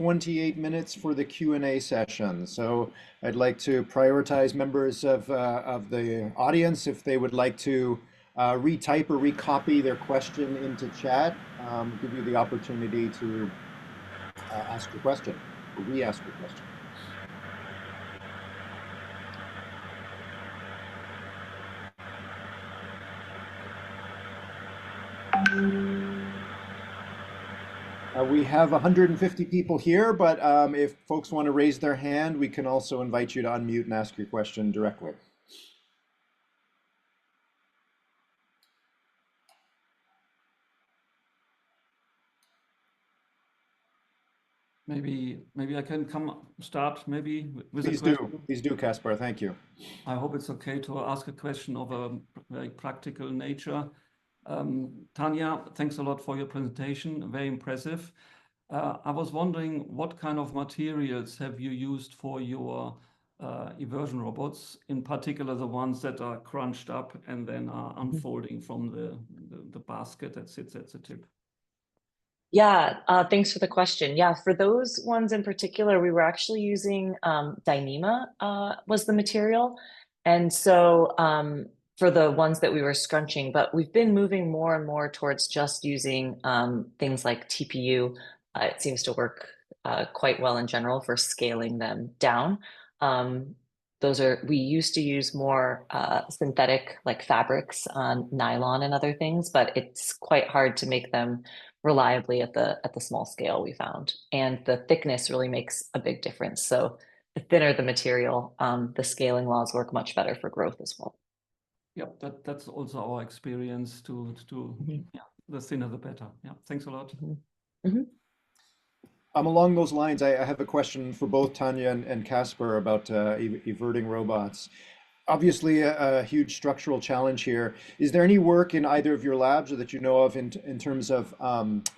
28 minutes for the Q&A session. So I'd like to prioritize members of the audience if they would like to retype or recopy their question into chat, give you the opportunity to ask your question or re-ask your question. We have 150 people here, but if folks want to raise their hand, we can also invite you to unmute and ask your question directly. Maybe I can start maybe with a question. Please do, Kaspar. Thank you. I hope it's okay to ask a question of a very practical nature. Tania, thanks a lot for your presentation. Very impressive. I was wondering what kind of materials have you used for your eversion robots, in particular the ones that are crunched up and then are unfolding from the basket that sits at the tip? Yeah, thanks for the question. Yeah, for those ones in particular, we were actually using Dyneema was the material. And so for the ones that we were scrunching, but we've been moving more and more towards just using things like TPU. It seems to work quite well in general for scaling them down. We used to use more synthetic like fabrics on nylon and other things, but it's quite hard to make them reliably at the small scale we found. And the thickness really makes a big difference. So the thinner the material, the scaling laws work much better for growth as well. Yep, that's also our experience yeah, the thinner the better. Yeah, thanks a lot. Along those lines, I have a question for both Tania and Kaspar about everting robots. Obviously, a huge structural challenge here. Is there any work in either of your labs or that you know of in terms of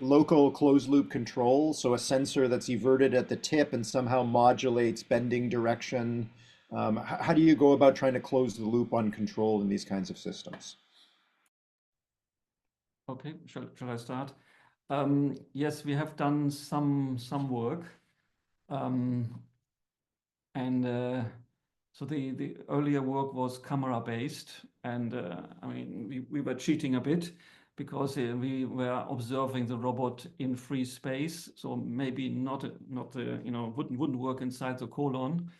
local closed loop control? So a sensor that's everted at the tip and somehow modulates bending direction. How do you go about trying to close the loop on control in these kinds of systems? Okay, shall I start? Yes, we have done some work. So the earlier work was camera based, and I mean we were cheating a bit because we were observing the robot in free space, so maybe not wouldn't work inside the colon.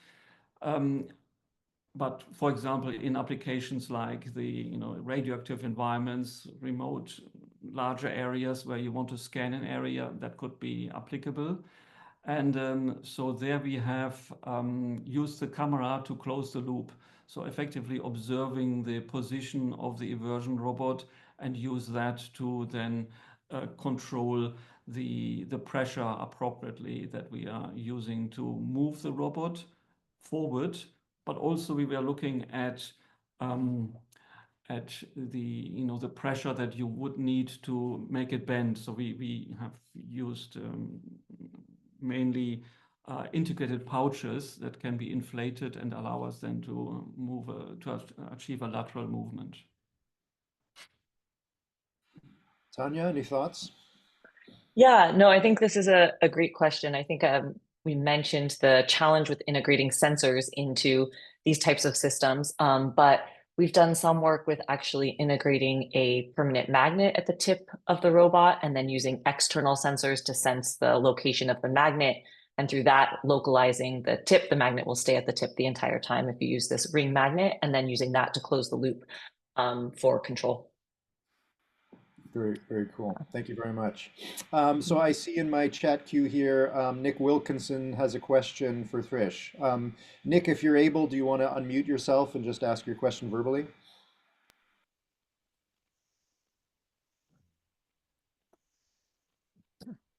But for example, in applications like the radioactive environments, remote larger areas where you want to scan an area, that could be applicable. And so there we have used the camera to close the loop. So effectively observing the position of the eversion robot and use that to then control the pressure appropriately that we are using to move the robot forward. But also we were looking at the pressure that you would need to make it bend. So we have used mainly integrated pouches that can be inflated and allow us then to move to achieve a lateral movement. Tania, any thoughts? Yeah, no, I think this is a great question. I think we mentioned the challenge with integrating sensors into these types of systems, but we've done some work with actually integrating a permanent magnet at the tip of the robot and then using external sensors to sense the location of the magnet. And through that, localizing the tip, the magnet will stay at the tip the entire time if you use this ring magnet, and then using that to close the loop for control. Very, very cool. Thank you very much. So I see in my chat queue here, Nick Wilkinson has a question for Thrish. Nick, if you're able, do you want to unmute yourself and just ask your question verbally?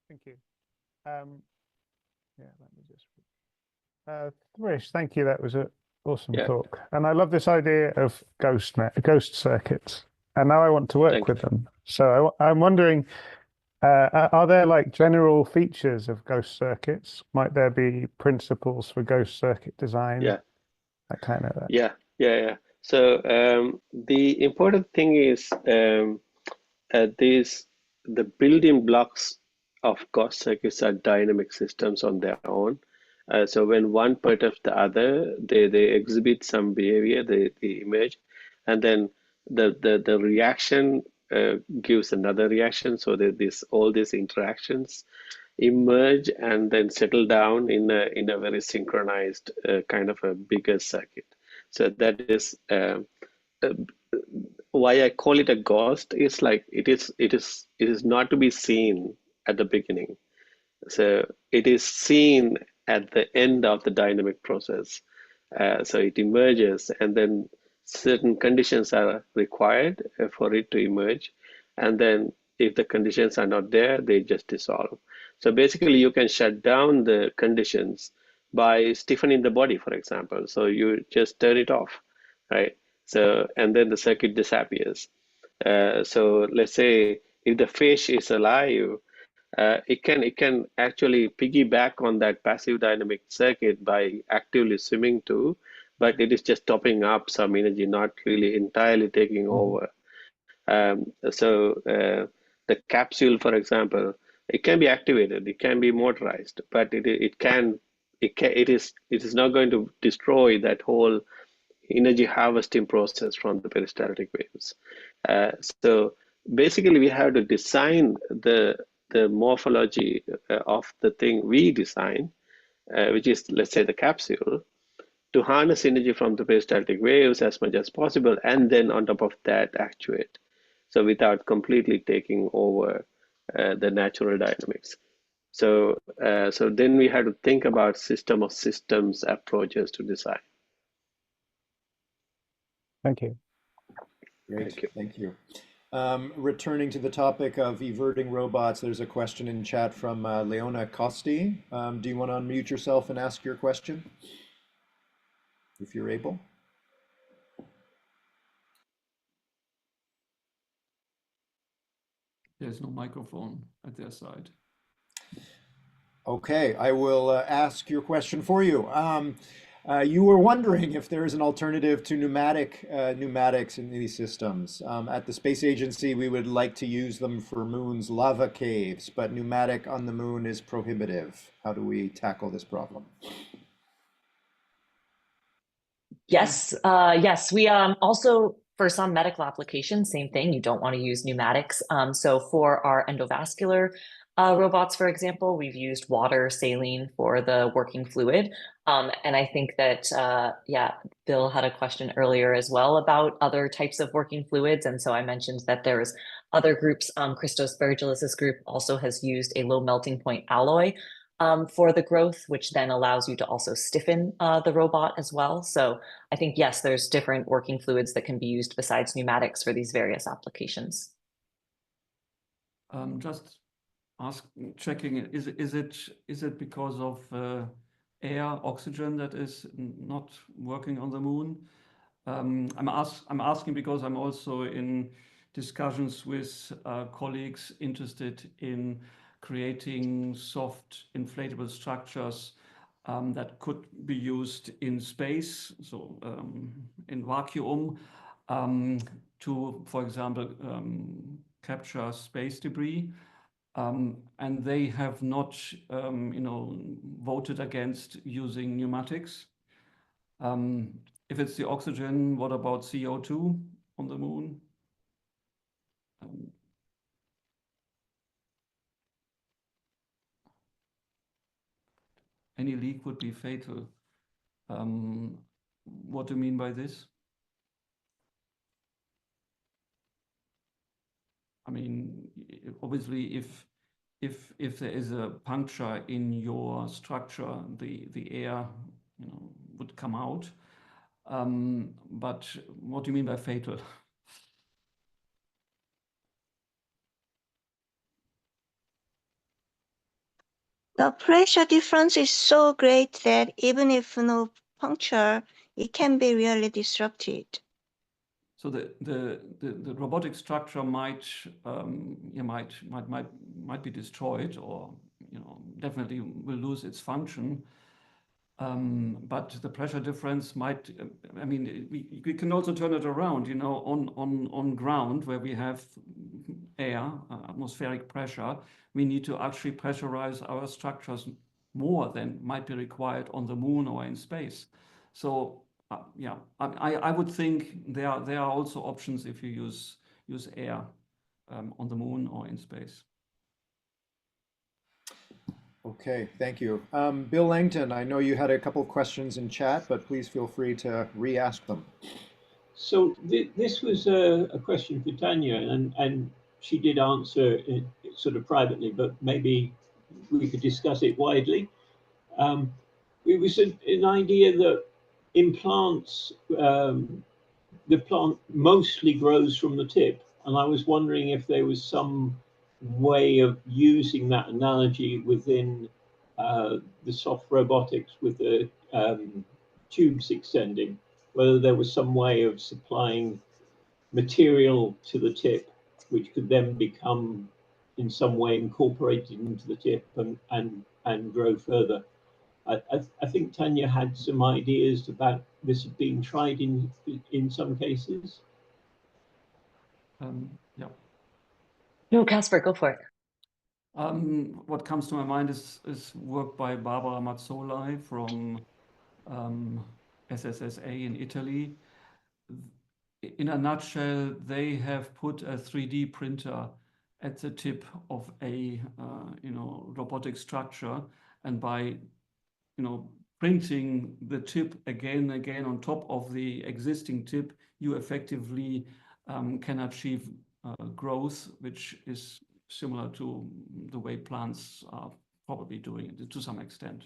Thank you. Yeah, let me just. Thrish, thank you. That was an awesome talk. And I love this idea of ghost circuits. And now I want to work with them. So I'm wondering, are there like general features of ghost circuits? Might there be principles for ghost circuit design? Yeah. That kind of. Yeah. So the important thing is the building blocks of ghost circuits are dynamic systems on their own. So when one perturbs the other, they exhibit some behavior, they emerge, and then the reaction gives another reaction. So that all these interactions emerge and then settle down in a very synchronized kind of a bigger circuit. So that is why I call it a ghost. Is like it is not to be seen at the beginning. So it is seen at the end of the dynamic process. So it emerges, and then certain conditions are required for it to emerge. And then if the conditions are not there, they just dissolve. So basically, you can shut down the conditions by stiffening the body, for example. So you just turn it off, right? So, and then the circuit disappears. So let's say if the fish is alive, it can actually piggyback on that passive dynamic circuit by actively swimming too, but it is just topping up some energy, not really entirely taking over. So the capsule, for example, it can be activated, it can be motorized, but it is not going to destroy that whole energy harvesting process from the peristaltic waves. So basically, we have to design the morphology of the thing we design, which is, let's say, the capsule, to harness energy from the peristaltic waves as much as possible, and then on top of that, actuate. So without completely taking over the natural dynamics. So then we have to think about system of systems approaches to design. Thank you. Great, thank you. Returning to the topic of everting robots, there's a question in chat from Leona Costi. Do you want to unmute yourself and ask your question, if you're able? There's no microphone at their side. Okay, I will ask your question for you. You were wondering if there is an alternative to pneumatics in these systems. At the Space Agency, we would like to use them for Moon's lava caves, but pneumatic on the Moon is prohibitive. How do we tackle this problem? Yes, yes. We also, for some medical applications, same thing. You don't want to use pneumatics. So for our endovascular robots, for example, we've used water, saline for the working fluid. And I think that, yeah, Bill had a question earlier as well about other types of working fluids. And so I mentioned that there's other groups. Christos Bergelis' group also has used a low melting point alloy for the growth, which then allows you to also stiffen the robot as well. So I think, yes, there's different working fluids that can be used besides pneumatics for these various applications. Just checking, is it because of air, oxygen that is not working on the Moon? I'm asking because I'm also in discussions with colleagues interested in creating soft inflatable structures that could be used in space, so in vacuum, to, for example, capture space debris. And they have not, voted against using pneumatics. If it's the oxygen, what about CO2 on the Moon? Any leak would be fatal. What do you mean by this? I mean, obviously, if there is a puncture in your structure, the air, would come out. But what do you mean by fatal? The pressure difference is so great that even if no puncture, it can be really disrupted. So the robotic structure might be destroyed, or definitely will lose its function. But the pressure difference might, I mean, we can also turn it around, you know, on ground where we have air, atmospheric pressure, we need to actually pressurize our structures more than might be required on the moon or in space. So yeah, I would think there are also options if you use air on the moon or in space. Okay, thank you. Bill Langton, I know you had a couple of questions in chat, but please feel free to re-ask them. So this was a question for Tania, and she did answer it sort of privately, but maybe we could discuss it widely. It was an idea that in plants, the plant mostly grows from the tip, and I was wondering if there was some way of using that analogy within the soft robotics with the tubes extending, whether there was some way of supplying material to the tip, which could then become in some way incorporated into the tip and grow further. I think Tania had some ideas about this being tried in some cases. Yeah. No, Kaspar, go for it. What comes to my mind is work by Barbara Mazzolai from SSSA in Italy. In a nutshell, they have put a 3D printer at the tip of a robotic structure, and by printing the tip again and again on top of the existing tip, you effectively can achieve growth, which is similar to the way plants are probably doing it to some extent.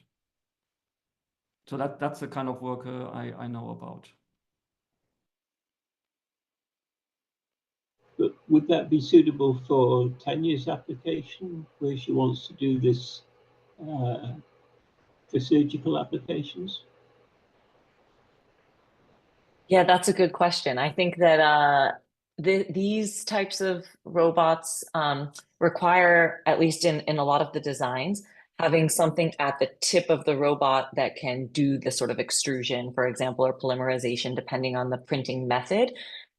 So that's the kind of work I know about. But would that be suitable for Tania's application, where she wants to do this for surgical applications? Yeah, that's a good question. I think that these types of robots require, at least in a lot of the designs, having something at the tip of the robot that can do the sort of extrusion, for example, or polymerization, depending on the printing method.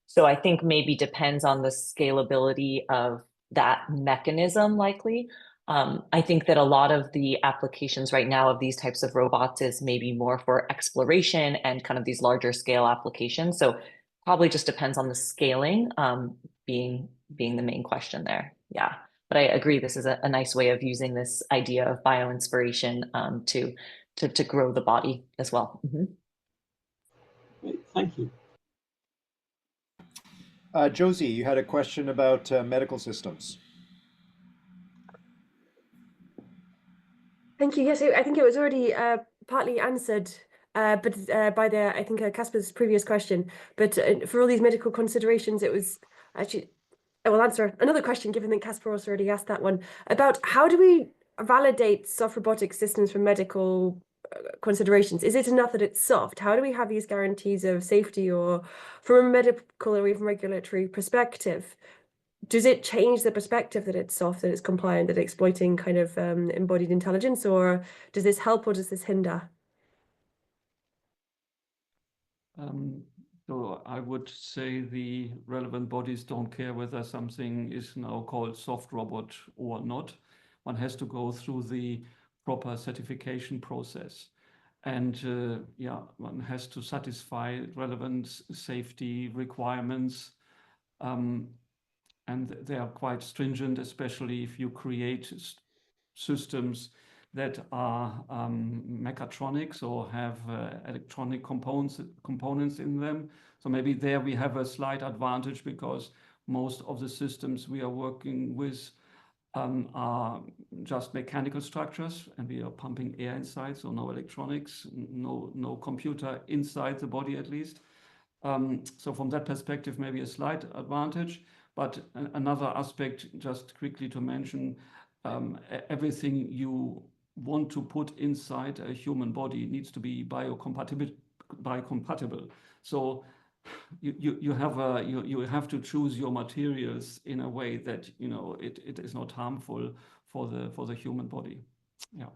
So I think maybe depends on the scalability of that mechanism, likely. I think that a lot of the applications right now of these types of robots is maybe more for exploration and kind of these larger scale applications. So probably just depends on the scaling being the main question there. Yeah, but I agree. This is a nice way of using this idea of bioinspiration to grow the body as well. Mm-hmm. Great, thank you. Josie, you had a question about medical systems. Thank you. Yes, I think it was already partly answered, but by I think Kaspar's previous question. But for all these medical considerations, it was actually, I will answer another question, given that Kaspar also already asked that one, about how do we validate soft robotic systems for medical considerations? Is it enough that it's soft? How do we have these guarantees of safety, or from a medical or even regulatory perspective? Does it change the perspective that it's soft, that it's compliant, that it's exploiting kind of embodied intelligence, or does this help or does this hinder? So I would say the relevant bodies don't care whether something is now called soft robot or not. One has to go through the proper certification process. And yeah, one has to satisfy relevant safety requirements. And they are quite stringent, especially if you create systems that are mechatronics or have electronic components in them. So maybe there we have a slight advantage, because most of the systems we are working with are just mechanical structures, and we are pumping air inside, so no electronics, no computer inside the body at least. So from that perspective, maybe a slight advantage. But another aspect, just quickly to mention, everything you want to put inside a human body needs to be biocompatible. So you have to choose your materials in a way that it is not harmful for the human body. Yeah.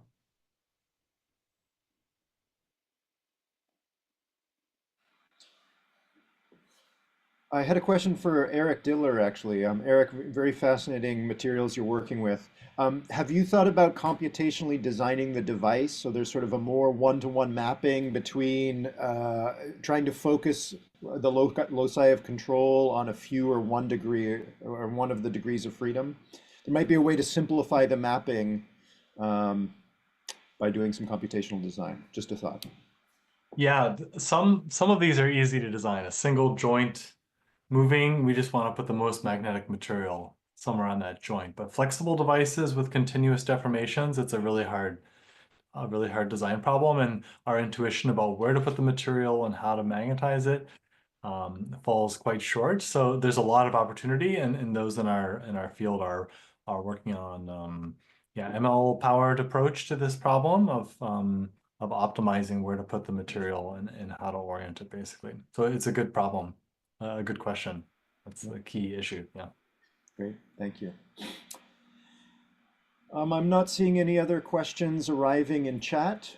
I had a question for Eric Diller, actually. Eric, very fascinating materials you're working with. Have you thought about computationally designing the device so there's sort of a more one-to-one mapping between trying to focus the loci of control on a few or one degree or one of the degrees of freedom? There might be a way to simplify the mapping by doing some computational design. Just a thought. Yeah, some of these are easy to design. A single joint moving, we just want to put the most magnetic material somewhere on that joint. But flexible devices with continuous deformations, it's a really hard design problem. And our intuition about where to put the material and how to magnetize it falls quite short. So there's a lot of opportunity, and those in our field are working on ML powered approach to this problem of optimizing where to put the material and how to orient it, basically. So it's a good problem, a good question. That's the key issue. Yeah. Great, thank you. I'm not seeing any other questions arriving in chat.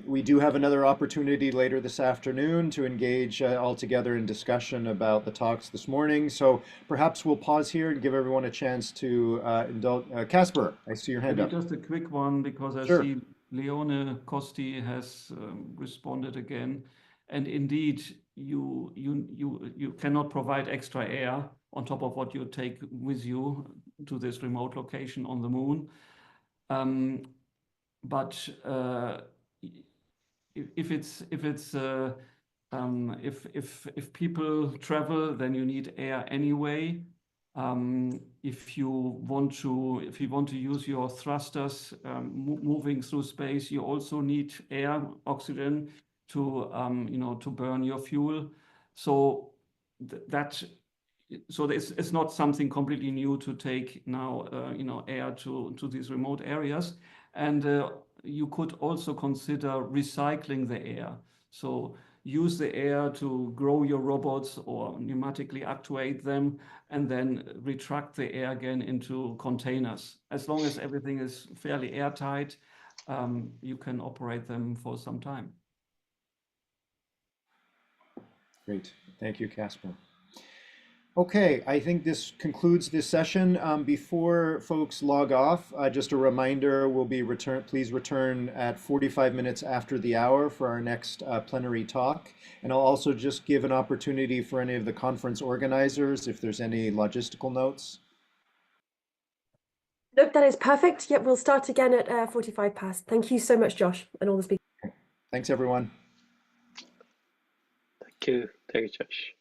We do have another opportunity later this afternoon to engage all together in discussion about the talks this morning. So perhaps we'll pause here and give everyone a chance to indulge. Kaspar, I see your hand up. Just a quick one, because I Sure. see Leone Costi has responded again. And indeed, you cannot provide extra air on top of what you take with you to this remote location on the moon. But if people travel, then you need air anyway. If you want to use your thrusters moving through space, you also need air, oxygen to to burn your fuel. So it's not something completely new to take now air to these remote areas. And you could also consider recycling the air. So use the air to grow your robots or pneumatically actuate them, and then retract the air again into containers. As long as everything is fairly airtight, you can operate them for some time. Great, thank you, Kaspar. Okay, I think this concludes this session. Before folks log off, just a reminder, please return at 45 minutes after the hour for our next plenary talk. And I'll also just give an opportunity for any of the conference organizers if there's any logistical notes. Nope, that is perfect. Yep, we'll start again at 45 past. Thank you so much, Josh, and all the speakers. Thanks, everyone. Thank you, Josh.